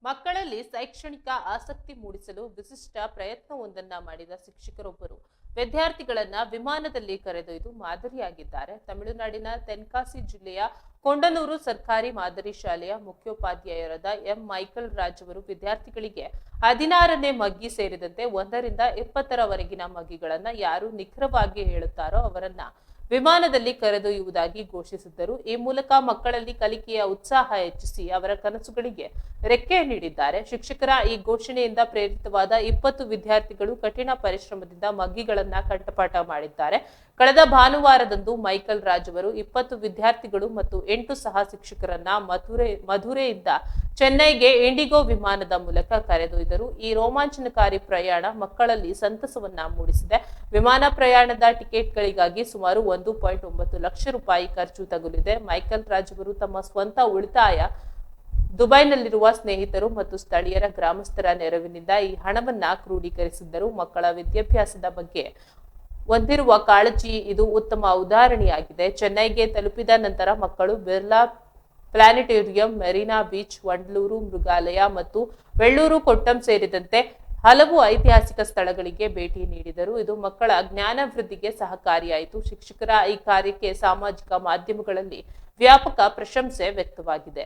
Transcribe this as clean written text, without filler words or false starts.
ಮಕ್ಕಳಲ್ಲಿ ಶೈಕ್ಷಣಿಕ ಆಸಕ್ತಿ ಮೂಡಿಸಲು ವಿಶಿಷ್ಟ ಪ್ರಯತ್ನವೊಂದನ್ನ ಮಾಡಿದ ಶಿಕ್ಷಕರೊಬ್ಬರು ವಿದ್ಯಾರ್ಥಿಗಳನ್ನ ವಿಮಾನದಲ್ಲಿ ಕರೆದೊಯ್ದು ಮಾದರಿಯಾಗಿದ್ದಾರೆ. ತಮಿಳುನಾಡಿನ ತೆನ್ಕಾಸಿ ಜಿಲ್ಲೆಯ ಕೊಂಡನೂರು ಸರ್ಕಾರಿ ಮಾದರಿ ಶಾಲೆಯ ಮುಖ್ಯೋಪಾಧ್ಯಾಯರಾದ ಎಂ ಮೈಕಲ್ ರಾಜ್ ಅವರು ವಿದ್ಯಾರ್ಥಿಗಳಿಗೆ 16ನೇ ಮಗ್ಗಿ ಸೇರಿದಂತೆ 1ರಿಂದ 20ರವರೆಗಿನ ಮಗ್ಗಿಗಳನ್ನ ಯಾರು ನಿಖರವಾಗಿ ಹೇಳುತ್ತಾರೋ ಅವರನ್ನ ವಿಮಾನದಲ್ಲಿ ಕರೆದೊಯ್ಯುವುದಾಗಿ ಘೋಷಿಸಿದ್ದರು. ಈ ಮೂಲಕ ಮಕ್ಕಳಲ್ಲಿ ಕಲಿಕೆಯ ಉತ್ಸಾಹ ಹೆಚ್ಚಿಸಿ ಅವರ ಕನಸುಗಳಿಗೆ ರೆಕ್ಕೆ ನೀಡಿದ್ದಾರೆ. ಶಿಕ್ಷಕರ ಈ ಘೋಷಣೆಯಿಂದ ಪ್ರೇರಿತವಾದ 20 ವಿದ್ಯಾರ್ಥಿಗಳು ಕಠಿಣ ಪರಿಶ್ರಮದಿಂದ ಮಗ್ಗಿಗಳನ್ನ ಕಂಠಪಾಠ ಮಾಡಿದ್ದಾರೆ. ಕಳೆದ ಭಾನುವಾರದಂದು ಮೈಕಲ್ ರಾಜ್ ಅವರು 20 ವಿದ್ಯಾರ್ಥಿಗಳು ಮತ್ತು 8 ಸಹ ಶಿಕ್ಷಕರನ್ನ ಮಧುರೆಯಿಂದ ಚೆನ್ನೈಗೆ ಇಂಡಿಗೋ ವಿಮಾನದ ಮೂಲಕ ಕರೆದೊಯ್ದರು. ಈ ರೋಮಾಂಚನಕಾರಿ ಪ್ರಯಾಣ ಮಕ್ಕಳಲ್ಲಿ ಸಂತಸವನ್ನ ಮೂಡಿಸಿದೆ. ವಿಮಾನ ಪ್ರಯಾಣದ ಟಿಕೆಟ್ಗಳಿಗಾಗಿ ಸುಮಾರು 1.9 ಲಕ್ಷ ರೂಪಾಯಿ ಖರ್ಚು ತಗುಲಿದೆ. ಮೈಕಲ್ ರಾಜ್ ಅವರು ತಮ್ಮ ಸ್ವಂತ ಉಳಿತಾಯ, ದುಬೈನಲ್ಲಿರುವ ಸ್ನೇಹಿತರು ಮತ್ತು ಸ್ಥಳೀಯರ ಗ್ರಾಮಸ್ಥರ ನೆರವಿನಿಂದ ಈ ಹಣವನ್ನ ಕ್ರೋಢೀಕರಿಸಿದ್ದರು. ಮಕ್ಕಳ ವಿದ್ಯಾಭ್ಯಾಸದ ಬಗ್ಗೆ ಹೊಂದಿರುವ ಕಾಳಜಿ ಇದು ಉತ್ತಮ ಉದಾಹರಣೆಯಾಗಿದೆ. ಚೆನ್ನೈಗೆ ತಲುಪಿದ ನಂತರ ಮಕ್ಕಳು ಬಿರ್ಲಾ ಪ್ಲಾನೆಟೋರಿಯಂ, ಮೆರಿನಾ ಬೀಚ್, ವಂಡ್ಲೂರು ಮೃಗಾಲಯ ಮತ್ತು ವೆಳ್ಳೂರು ಕೊಟ್ಟಂ ಸೇರಿದಂತೆ ಹಲವು ಐತಿಹಾಸಿಕ ಸ್ಥಳಗಳಿಗೆ ಭೇಟಿ ನೀಡಿದರು. ಇದು ಮಕ್ಕಳ ಜ್ಞಾನಾಭಿವೃದ್ಧಿಗೆ ಸಹಕಾರಿಯಾಯಿತು. ಶಿಕ್ಷಕರ ಈ ಕಾರ್ಯಕ್ಕೆ ಸಾಮಾಜಿಕ ಮಾಧ್ಯಮಗಳಲ್ಲಿ ವ್ಯಾಪಕ ಪ್ರಶಂಸೆ ವ್ಯಕ್ತವಾಗಿದೆ.